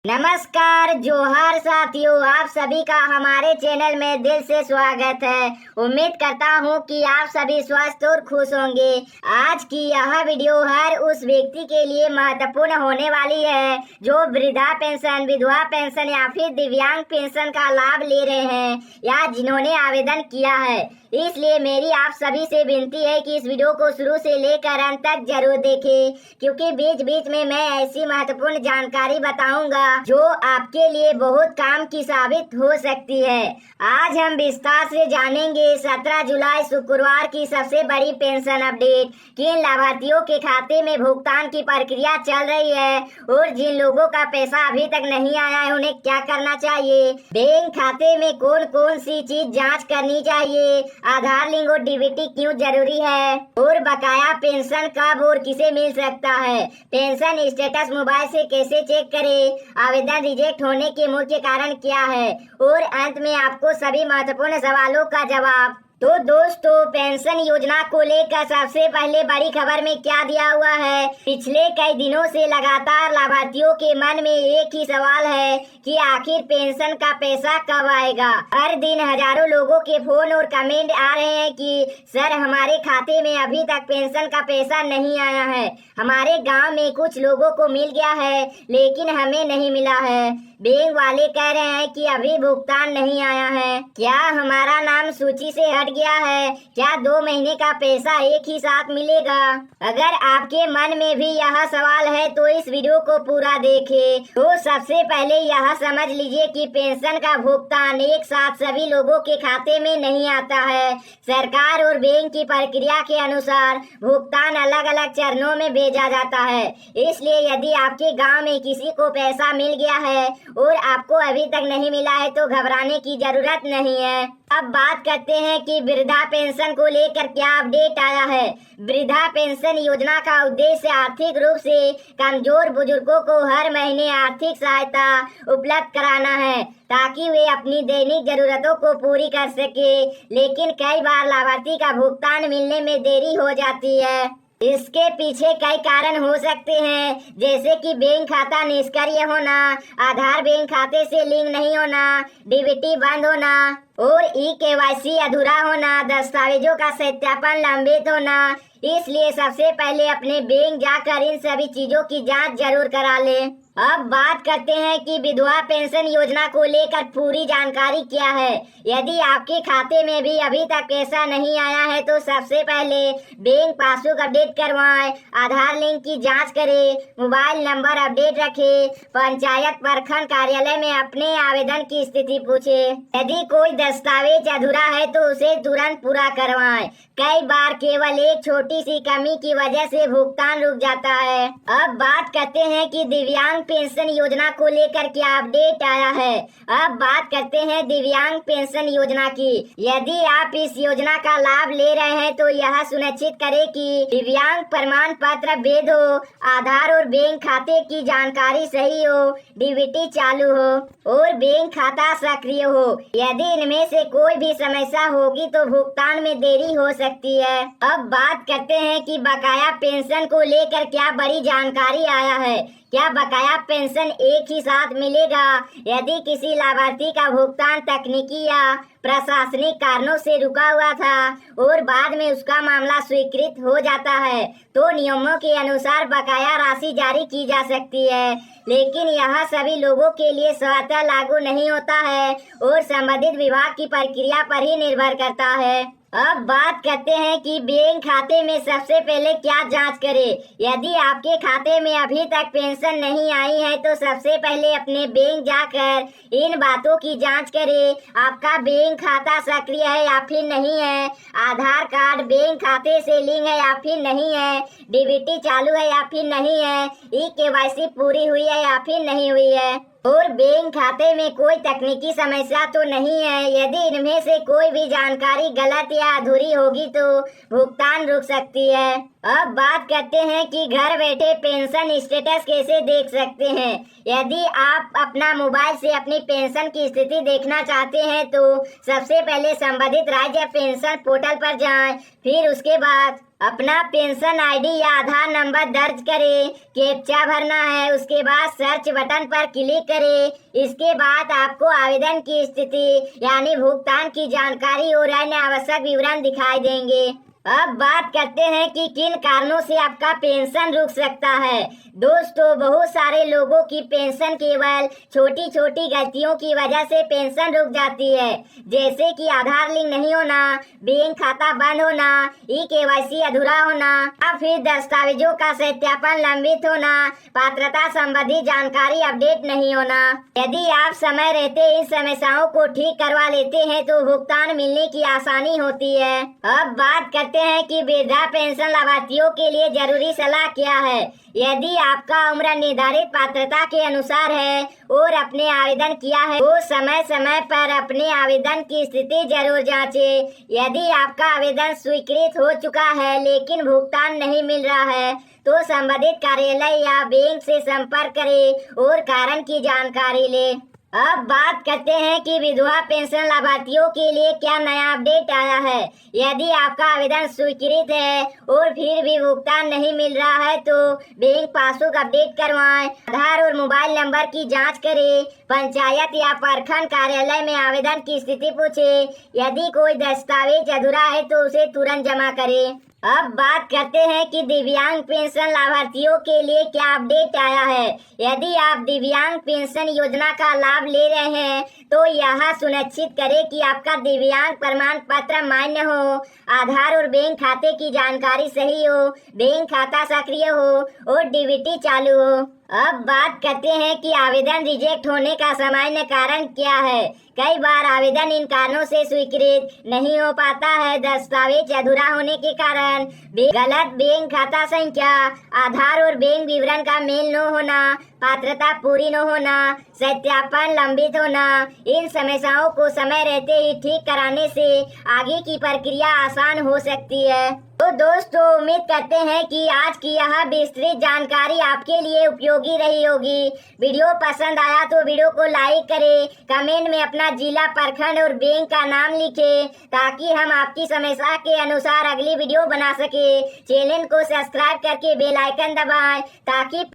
नमस्कार जोहार साथियों, आप सभी का हमारे चैनल में दिल से स्वागत है। उम्मीद करता हूं कि आप सभी स्वस्थ और खुश होंगे। आज की यह वीडियो हर उस व्यक्ति के लिए महत्वपूर्ण होने वाली है जो वृद्धा पेंशन, विधवा पेंशन या फिर दिव्यांग पेंशन का लाभ ले रहे हैं या जिन्होंने आवेदन किया है। इसलिए मेरी आप सभी से विनती है कि इस वीडियो को शुरू से लेकर अंत तक जरूर देखें, क्योंकि बीच बीच में मैं ऐसी महत्वपूर्ण जानकारी बताऊंगा जो आपके लिए बहुत काम की साबित हो सकती है। आज हम विस्तार से जानेंगे 17 जुलाई शुक्रवार की सबसे बड़ी पेंशन अपडेट, किन लाभार्थियों के खाते में भुगतान की प्रक्रिया चल रही है और जिन लोगों का पैसा अभी तक नहीं आया है उन्हें क्या करना चाहिए, बैंक खाते में कौन कौन सी चीज जाँच करनी चाहिए, आधार लिंक और डीबीटी क्यों जरूरी है और बकाया पेंशन कब और किसे मिल सकता है, पेंशन स्टेटस मोबाइल से कैसे चेक करें, आवेदन रिजेक्ट होने के मुख्य कारण क्या है और अंत में आपको सभी महत्वपूर्ण सवालों का जवाब। तो दोस्तों, पेंशन योजना को लेकर सबसे पहले बड़ी खबर में क्या दिया हुआ है। पिछले कई दिनों से लगातार लाभार्थियों के मन में एक ही सवाल है कि आखिर पेंशन का पैसा कब आएगा। हर दिन हजारों लोगों के फोन और कमेंट आ रहे हैं कि सर हमारे खाते में अभी तक पेंशन का पैसा नहीं आया है, हमारे गांव में कुछ लोगों को मिल गया है लेकिन हमें नहीं मिला है, बैंक वाले कह रहे हैं कि अभी भुगतान नहीं आया है, क्या हमारा नाम सूची से हट गया है, क्या 2 महीने का पैसा एक ही साथ मिलेगा। अगर आपके मन में भी यह सवाल है तो इस वीडियो को पूरा देखें। तो सबसे पहले यह समझ लीजिए कि पेंशन का भुगतान एक साथ सभी लोगों के खाते में नहीं आता है। सरकार और बैंक की प्रक्रिया के अनुसार भुगतान अलग अलग चरणों में भेजा जाता है। इसलिए यदि आपके गाँव में किसी को पैसा मिल गया है और आपको अभी तक नहीं मिला है तो घबराने की जरूरत नहीं है। अब बात करते हैं कि वृद्धा पेंशन को लेकर क्या अपडेट आया है। वृद्धा पेंशन योजना का उद्देश्य आर्थिक रूप से कमजोर बुजुर्गों को हर महीने आर्थिक सहायता उपलब्ध कराना है ताकि वे अपनी दैनिक जरूरतों को पूरी कर सके, लेकिन कई बार लाभार्थी का भुगतान मिलने में देरी हो जाती है। इसके पीछे कई कारण हो सकते हैं, जैसे कि बैंक खाता निष्क्रिय होना, आधार बैंक खाते से लिंक नहीं होना, डीबीटी बंद होना और ई-केवाईसी अधूरा होना, दस्तावेजों का सत्यापन लंबित होना। इसलिए सबसे पहले अपने बैंक जाकर इन सभी चीजों की जांच जरूर करा लें। अब बात करते हैं कि विधवा पेंशन योजना को लेकर पूरी जानकारी क्या है। यदि आपके खाते में भी अभी तक पैसा नहीं आया है तो सबसे पहले बैंक पासबुक अपडेट करवाएं, आधार लिंक की जांच करें, मोबाइल नंबर अपडेट रखें, पंचायत प्रखंड कार्यालय में अपने आवेदन की स्थिति पूछें। यदि कोई दस्तावेज अधूरा है तो उसे तुरंत पूरा करवाएं। कई बार केवल एक छोटी सी कमी की वजह से भुगतान रुक जाता है। अब बात करते हैं कि दिव्यांग पेंशन योजना को लेकर क्या अपडेट आया है। अब बात करते हैं दिव्यांग पेंशन योजना की। यदि आप इस योजना का लाभ ले रहे हैं तो यह सुनिश्चित करें कि दिव्यांग प्रमाण पत्र वैध हो, आधार और बैंक खाते की जानकारी सही हो, डीबीटी चालू हो और बैंक खाता सक्रिय हो। यदि इनमें से कोई भी समस्या होगी तो भुगतान में देरी हो सकती है। अब बात करते हैं कि बकाया पेंशन को लेकर क्या बड़ी जानकारी आया है। क्या बकाया पेंशन एक ही साथ मिलेगा? यदि किसी लाभार्थी का भुगतान तकनीकी या प्रशासनिक कारणों से रुका हुआ था और बाद में उसका मामला स्वीकृत हो जाता है तो नियमों के अनुसार बकाया राशि जारी की जा सकती है, लेकिन यह सभी लोगों के लिए स्वतः लागू नहीं होता है और संबंधित विभाग की प्रक्रिया पर ही निर्भर करता है। अब बात करते हैं कि बैंक खाते में सबसे पहले क्या जांच करें। यदि आपके खाते में अभी तक पेंशन नहीं आई है तो सबसे पहले अपने बैंक जाकर इन बातों की जांच करें। आपका बैंक खाता सक्रिय है या फिर नहीं है, आधार कार्ड बैंक खाते से लिंक है या फिर नहीं है, डीबीटी चालू है या फिर नहीं है, ई-केवाईसी पूरी हुई है या फिर नहीं हुई है और बैंक खाते में कोई तकनीकी समस्या तो नहीं है। यदि इनमें से कोई भी जानकारी गलत या अधूरी होगी तो भुगतान रुक सकती है। अब बात करते हैं कि घर बैठे पेंशन स्टेटस कैसे देख सकते हैं। यदि आप अपना मोबाइल से अपनी पेंशन की स्थिति देखना चाहते हैं तो सबसे पहले संबंधित राज्य पेंशन पोर्टल पर जाएं। फिर उसके बाद अपना पेंशन आईडी या आधार नंबर दर्ज करें, कैप्चा भरना है। उसके बाद सर्च बटन पर क्लिक करें। इसके बाद आपको आवेदन की स्थिति यानी भुगतान की जानकारी और अन्य आवश्यक विवरण दिखाई देंगे। अब बात करते हैं कि किन कारणों से आपका पेंशन रुक सकता है। दोस्तों, बहुत सारे लोगों की पेंशन केवल छोटी छोटी गलतियों की वजह से पेंशन रुक जाती है, जैसे कि आधार लिंक नहीं होना, बैंक खाता बंद होना, ई-केवाईसी अधूरा होना या फिर दस्तावेजों का सत्यापन लंबित होना, पात्रता संबंधी जानकारी अपडेट नहीं होना। यदि आप समय रहते इन समस्याओं को ठीक करवा लेते हैं तो भुगतान मिलने की आसानी होती है। अब बात करते हैं कि वृद्धा पेंशन लाभार्थियों के लिए जरूरी सलाह क्या है। यदि आपका उम्र निर्धारित पात्रता के अनुसार है और अपने आवेदन किया है तो समय समय पर अपने आवेदन की स्थिति जरूर जांचें। यदि आपका आवेदन स्वीकृत हो चुका है लेकिन भुगतान नहीं मिल रहा है तो संबंधित कार्यालय या बैंक से संपर्क करें और कारण की जानकारी लें। अब बात करते हैं कि विधवा पेंशन लाभार्थियों के लिए क्या नया अपडेट आया है। यदि आपका आवेदन स्वीकृत है और फिर भी भुगतान नहीं मिल रहा है तो बैंक पासबुक अपडेट करवाएं, आधार और मोबाइल नंबर की जांच करें, पंचायत या प्रखंड कार्यालय में आवेदन की स्थिति पूछें। यदि कोई दस्तावेज अधूरा है तो उसे तुरंत जमा करें। अब बात करते हैं कि दिव्यांग पेंशन लाभार्थियों के लिए क्या अपडेट आया है। यदि आप दिव्यांग पेंशन योजना का लाभ ले रहे हैं तो यह सुनिश्चित करें कि आपका दिव्यांग प्रमाण पत्र मान्य हो, आधार और बैंक खाते की जानकारी सही हो, बैंक खाता सक्रिय हो और डीबीटी चालू हो। अब बात करते हैं कि आवेदन रिजेक्ट होने का सामान्य कारण क्या है। कई बार आवेदन इन कारणों से स्वीकृत नहीं हो पाता है। दस्तावेज अधूरा होने के कारण, गलत बैंक खाता संख्या, आधार और बैंक विवरण का मेल न होना, पात्रता पूरी न होना, सत्यापन लंबित होना। इन समस्याओं को समय रहते ही ठीक कराने से आगे की प्रक्रिया आसान हो सकती है। तो दोस्तों, उम्मीद करते हैं कि आज की यह विस्तृत जानकारी आपके लिए उपयोगी रही होगी। वीडियो पसंद आया तो वीडियो को लाइक करें, कमेंट में अपना जिला, प्रखंड और बैंक का नाम लिखें ताकि हम आपकी समस्या के अनुसार अगली वीडियो बना सके। चैनल को सब्सक्राइब करके बेल आइकन दबाएं ताकि